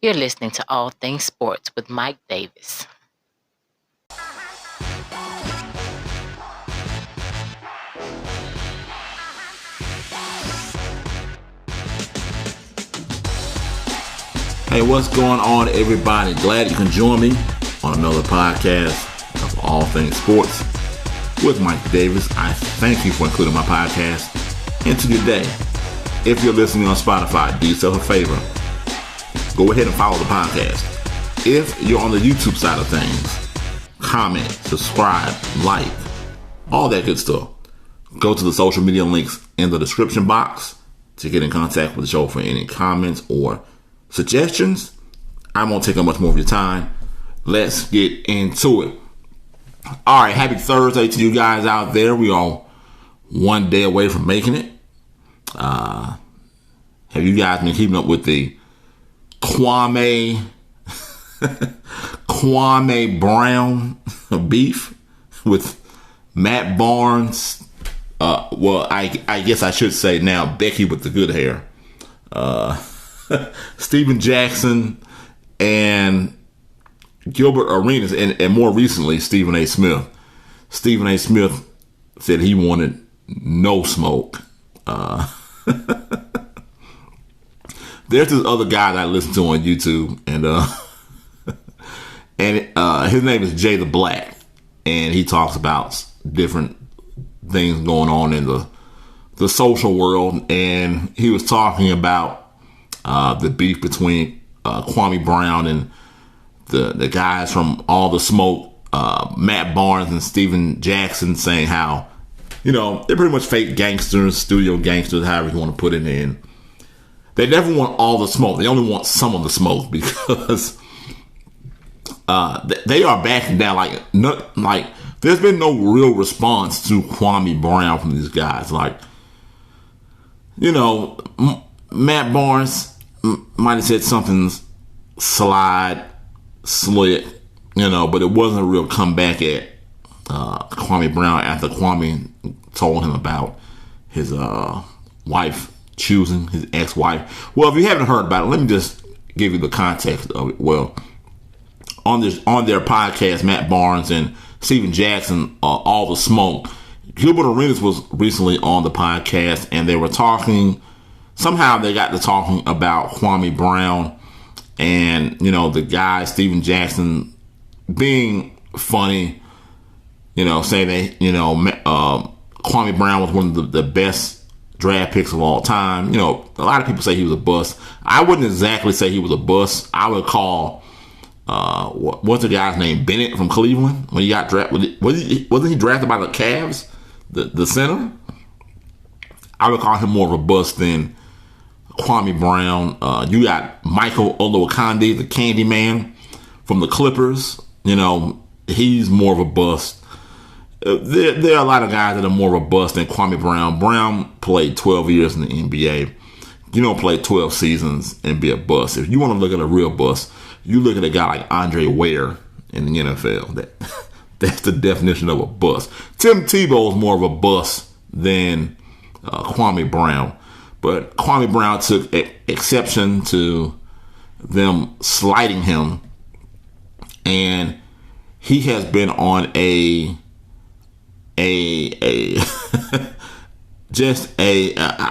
You're listening to All Things Sports with Mike Davis. Hey, what's going on, everybody? Glad you can join me on another podcast of All Things Sports with Mike Davis. I thank you for including my podcast into your day. If you're listening on Spotify, do yourself a favor. Go ahead and follow the podcast. If you're on the YouTube side of things, comment, subscribe, like, all that good stuff. Go to the social media links in the description box to get in contact with the show for any comments or suggestions. I won't take up much more of your time. Let's get into it. All right, happy Thursday to you guys out there. We are one day away from making it. Have you guys been keeping up with the Kwame Brown beef with Matt Barnes? Well, I guess I should say now Becky with the good hair. Steven Jackson and Gilbert Arenas, and more recently, Stephen A. Smith. Stephen A. Smith said he wanted no smoke. There's this other guy that I listen to on YouTube, and his name is Jay the Black, and he talks about different things going on in the social world, and he was talking about the beef between Kwame Brown and the guys from All the Smoke, Matt Barnes and Steven Jackson, saying how, they're pretty much fake gangsters, studio gangsters, however you want to put it in. They never want all the smoke. They only want some of the smoke because they are backing down. Like there's been no real response to Kwame Brown from these guys. Matt Barnes might have said something slick, but it wasn't a real comeback at Kwame Brown after Kwame told him about his wife choosing his ex-wife. Well, if you haven't heard about it, let me just give you the context of it. Well, on their podcast, Matt Barnes and Steven Jackson, All the Smoke, Gilbert Arenas was recently on the podcast, and they were talking. Somehow they got to talking about Kwame Brown and, the guy, Steven Jackson, being funny, saying that, Kwame Brown was one of the best draft picks of all time. A lot of people say he was a bust. I wouldn't exactly say he was a bust. I would call, what's the guy's name? Bennett from Cleveland when he got drafted. Wasn't he drafted by the Cavs, the center? I would call him more of a bust than Kwame Brown. You got Michael Olowokandi, the Candy Man from the Clippers. He's more of a bust. There are a lot of guys that are more of a bust than Kwame Brown. Brown played 12 years in the NBA. You don't play 12 seasons and be a bust. If you want to look at a real bust, you look at a guy like Andre Ware in the NFL. That's the definition of a bust. Tim Tebow is more of a bust than Kwame Brown. But Kwame Brown took exception to them slighting him. And he has been on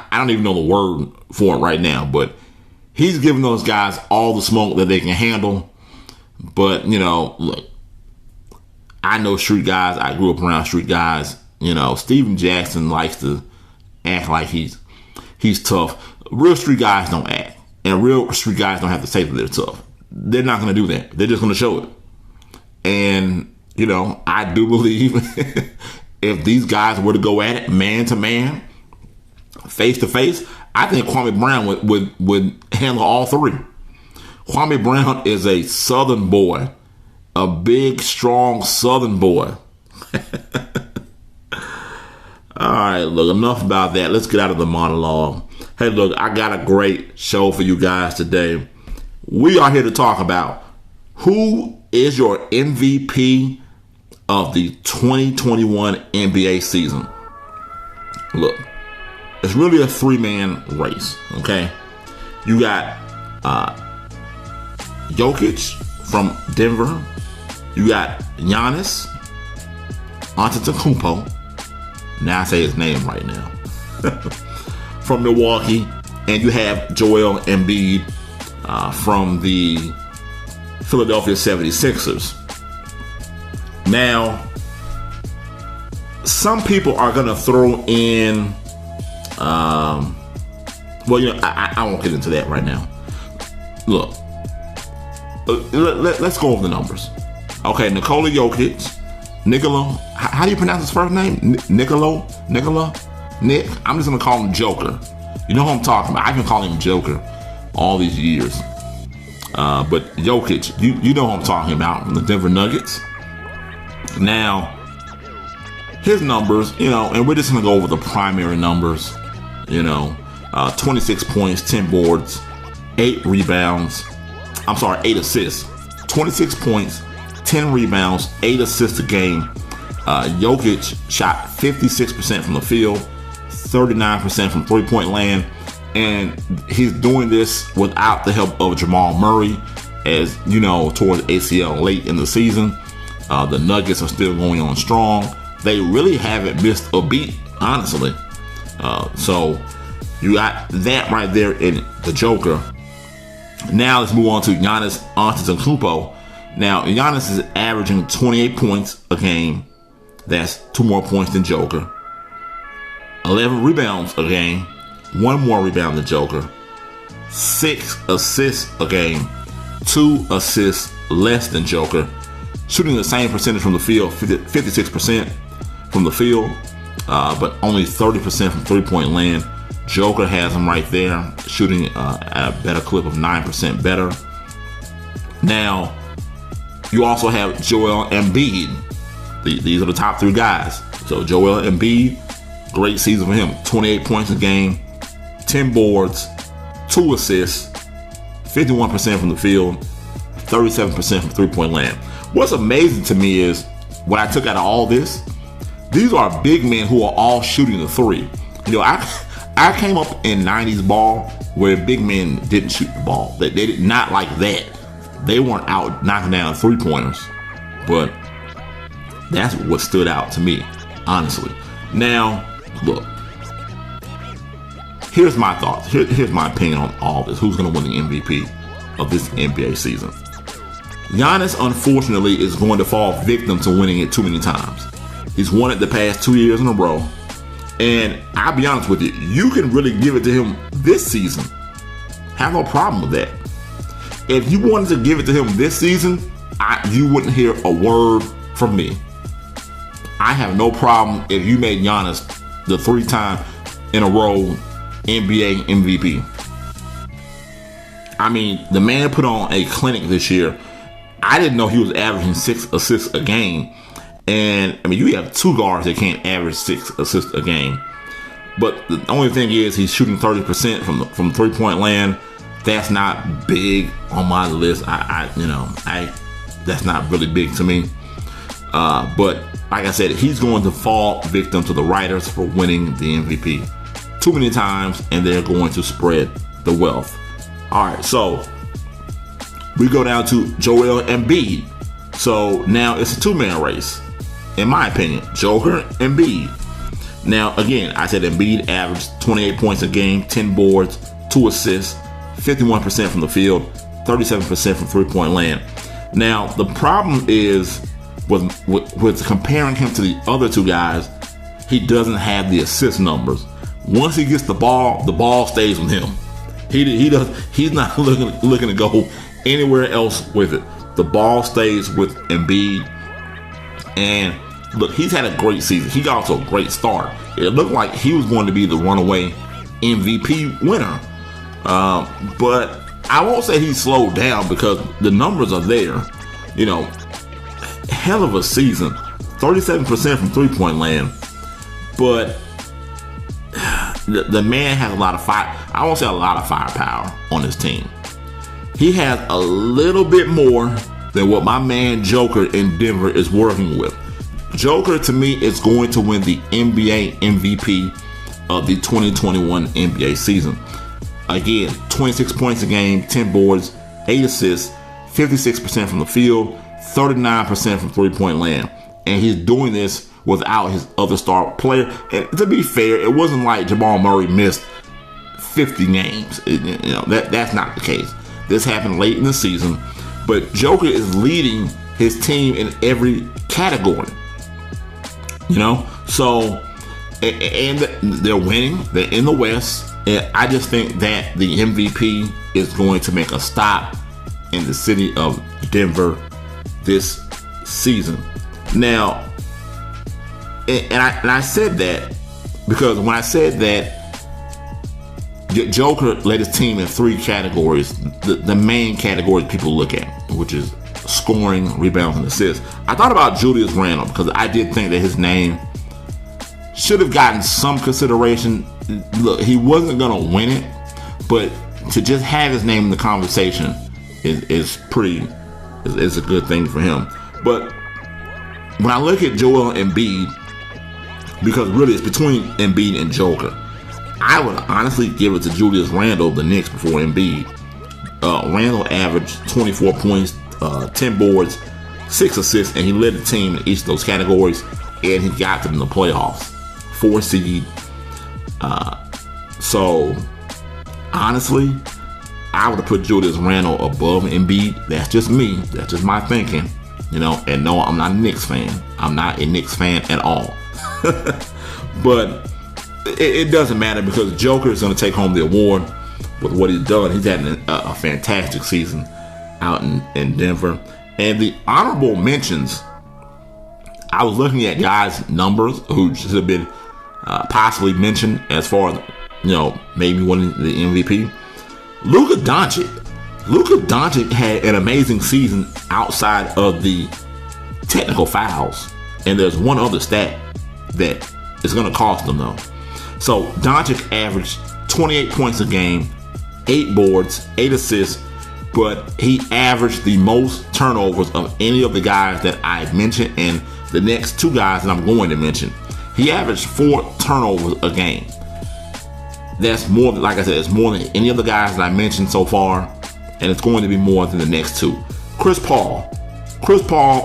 I don't even know the word for it right now, but he's giving those guys all the smoke that they can handle. But, look, I know street guys. I grew up around street guys. Steven Jackson likes to act like he's tough. Real street guys don't act. And real street guys don't have to say that they're tough. They're not going to do that. They're just going to show it. And, I do believe if these guys were to go at it man to man, face to face, I think Kwame Brown would handle all three. Kwame Brown is a Southern boy, a big, strong Southern boy. All right, look, enough about that. Let's get out of the monologue. Hey, look, I got a great show for you guys today. We are here to talk about who is your MVP of the 2021 NBA season. Look, it's really a three-man race, okay? You got Jokic from Denver. You got Giannis Antetokounmpo. Now I say his name right now. From Milwaukee. And you have Joel Embiid from the Philadelphia 76ers. Now, some people are going to throw in, I won't get into that right now. Look, let's go over the numbers. Okay, Nikola Jokic, how do you pronounce his first name? Nick? I'm just going to call him Joker. You know who I'm talking about. I've been calling him Joker all these years. But Jokic, you know who I'm talking about, from the Denver Nuggets. Now, his numbers, and we're just going to go over the primary numbers, 26 points, 10 boards, 8 assists. 26 points, 10 rebounds, 8 assists a game. Jokic shot 56% from the field, 39% from three-point land, and he's doing this without the help of Jamal Murray, as you know, towards ACL late in the season. The Nuggets are still going on strong. They really haven't missed a beat, honestly. So you got that right there in the Joker. Now let's move on to Giannis Antetokounmpo. Now Giannis is averaging 28 points a game. That's 2 more points than Joker. 11 rebounds a game. 1 more rebound than Joker. 6 assists a game. 2 assists less than Joker. Shooting the same percentage from the field, 56% from the field, but only 30% from three-point land. Joker has him right there, shooting at a better clip of 9% better. Now, you also have Joel Embiid. These are the top 3 guys. So Joel Embiid, great season for him. 28 points a game, 10 boards, 2 assists, 51% from the field, 37% from three-point land. What's amazing to me is, what I took out of all this, these are big men who are all shooting the three. I came up in 90s ball where big men didn't shoot the ball. They did not like that. They weren't out knocking down three-pointers. But that's what stood out to me, honestly. Now, look. Here's my thoughts. Here's my opinion on all this. Who's going to win the MVP of this NBA season? Giannis, unfortunately, is going to fall victim to winning it too many times. He's won it the past 2 years in a row. And I'll be honest with you, you can really give it to him this season. Have no problem with that. If you wanted to give it to him this season, you wouldn't hear a word from me. I have no problem if you made Giannis the 3-time in a row NBA MVP. I mean, the man put on a clinic this year. I didn't know he was averaging 6 assists a game. And, I mean, you have 2 guards that can't average 6 assists a game. But the only thing is, he's shooting 30% from three-point land. That's not big on my list. That's not really big to me. But, like I said, he's going to fall victim to the writers for winning the MVP too many times, and they're going to spread the wealth. All right, so we go down to Joel Embiid. So now it's a 2-man race, in my opinion. Joker, Embiid. Now, again, I said Embiid averaged 28 points a game, 10 boards, 2 assists, 51% from the field, 37% from three-point land. Now, the problem is with comparing him to the other 2 guys, he doesn't have the assist numbers. Once he gets the ball stays with him. He's not looking to go anywhere else with it. The ball stays with Embiid. And look, he's had a great season. He got off to a great start. It looked like he was going to be the runaway MVP winner. But I won't say he slowed down, because the numbers are there. Hell of a season. 37% from three-point land. But the man has a lot of fire. I won't say a lot of firepower on his team. He has a little bit more than what my man Joker in Denver is working with. Joker, to me, is going to win the NBA MVP of the 2021 NBA season. Again, 26 points a game, 10 boards, 8 assists, 56% from the field, 39% from three-point land. And he's doing this without his other star player. And to be fair, it wasn't like Jamal Murray missed 50 games. That's not the case. This happened late in the season. But Joker is leading his team in every category. So, and they're winning. They're in the West. And I just think that the MVP is going to make a stop in the city of Denver this season. Now, and I said that because when I said that Joker led his team in three categories, the main categories people look at, which is scoring, rebounds, and assists. I thought about Julius Randle because I did think that his name should have gotten some consideration. Look, he wasn't going to win it, but to just have his name in the conversation is a good thing for him. But when I look at Joel Embiid, because really it's between Embiid and Joker, I would honestly give it to Julius Randle, the Knicks, before Embiid. Randle averaged 24 points, 10 boards, 6 assists, and he led the team in each of those categories, and he got them in the playoffs. 4 seed. So, honestly, I would have put Julius Randle above Embiid. That's just me. That's just my thinking. And no, I'm not a Knicks fan. I'm not a Knicks fan at all. But it doesn't matter because Joker is going to take home the award with what he's done. He's had a fantastic season out in Denver. And the honorable mentions, I was looking at guys' numbers who should have been possibly mentioned as far as, maybe winning the MVP. Luka Doncic had an amazing season outside of the technical fouls. And there's one other stat that is going to cost them, though. So Doncic averaged 28 points a game, 8 boards, 8 assists, but he averaged the most turnovers of any of the guys that I mentioned and the next two guys that I'm going to mention. He averaged 4 turnovers a game. That's more, like I said, it's more than any of the guys that I mentioned so far, and it's going to be more than the next two. Chris Paul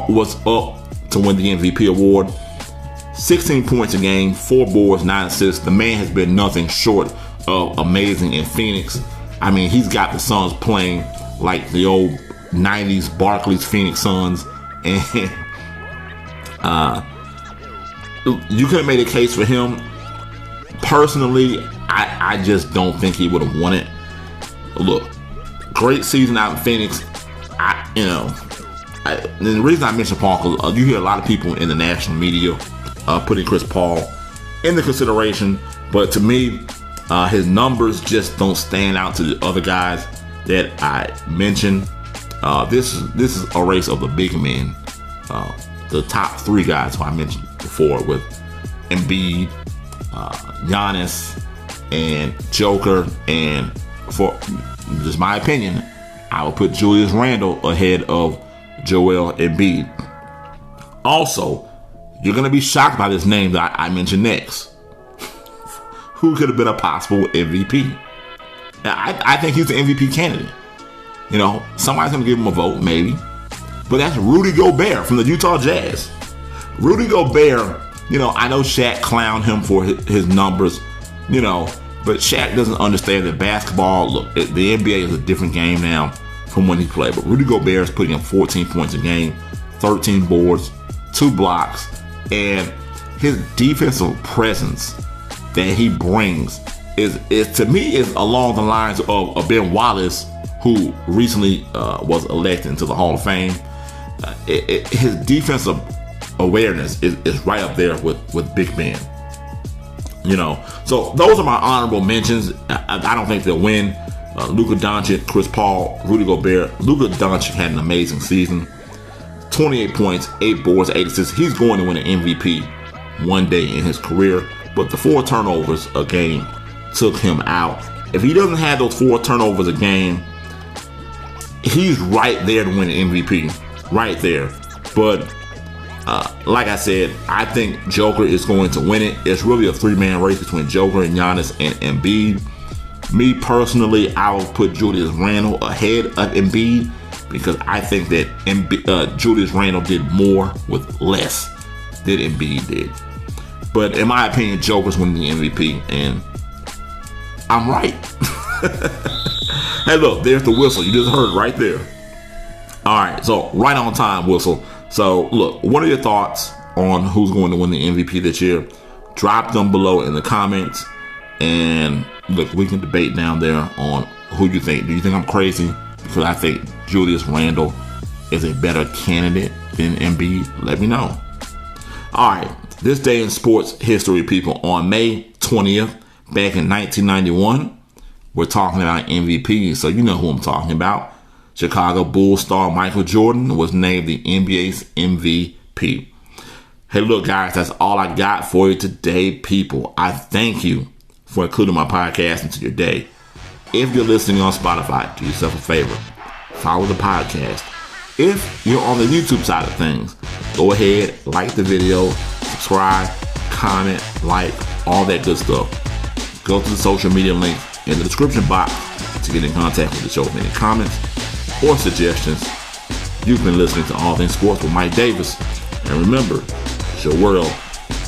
was up to win the MVP award. 16 points a game, 4 boards, 9 assists. The man has been nothing short of amazing in Phoenix. I mean, he's got the Suns playing like the old 90s Barclays Phoenix Suns. And you could have made a case for him. Personally, I just don't think he would have won it. Look, great season out in Phoenix. And the reason I mention Paul, because you hear a lot of people in the national media putting Chris Paul in the consideration, but to me, his numbers just don't stand out to the other guys that I mentioned. This is a race of the big men, the top 3 guys who I mentioned before, with Embiid, Giannis, and Joker. And for just my opinion, I would put Julius Randle ahead of Joel Embiid. Also, you're going to be shocked by this name that I mentioned next. Who could have been a possible MVP? I think he's the MVP candidate. Somebody's going to give him a vote, maybe. But that's Rudy Gobert from the Utah Jazz. Rudy Gobert, I know Shaq clowned him for his numbers, but Shaq doesn't understand that basketball, look, the NBA is a different game now from when he played. But Rudy Gobert is putting up 14 points a game, 13 boards, 2 blocks, and his defensive presence that he brings is to me is along the lines of Ben Wallace, who recently was elected into the Hall of Fame. His defensive awareness is right up there with Big Ben. So those are my honorable mentions. I don't think they'll win. Luka Doncic, Chris Paul, Rudy Gobert. Luka Doncic had an amazing season. 28 points, 8 boards, 8 assists. He's going to win an MVP one day in his career. But the 4 turnovers a game took him out. If he doesn't have those 4 turnovers a game, he's right there to win an MVP. Right there. But like I said, I think Joker is going to win it. It's really a 3-man race between Joker and Giannis and Embiid. Me personally, I will put Julius Randle ahead of Embiid. because I think that Julius Randle did more with less than Embiid did. But in my opinion, Joker's winning the MVP, and I'm right. Hey, look, there's the whistle. You just heard it right there. All right, so right on time whistle. So, look, what are your thoughts on who's going to win the MVP this year? Drop them below in the comments. And, look, we can debate down there on who you think. Do you think I'm crazy? Because I think Julius Randle is a better candidate than Embiid. Let me know. All right, this day in sports history, people. On May 20th, back in 1991, we're talking about MVP, so you know who I'm talking about. Chicago Bulls star Michael Jordan was named the NBA's MVP. Hey, look, guys, that's all I got for you today, people. I thank you for including my podcast into your day. If you're listening on Spotify, do yourself a favor. Follow the podcast. If you're on the YouTube side of things, go ahead, like the video, subscribe, comment, like, all that good stuff. Go to the social media links in the description box to get in contact with the show with any comments or suggestions. You've been listening to All Things Sports with Mike Davis. And remember, it's your world.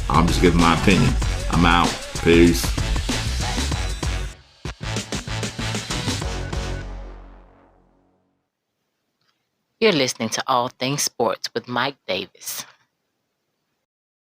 I'm just giving my opinion. I'm out. Peace. You're listening to All Things Sports with Mike Davis.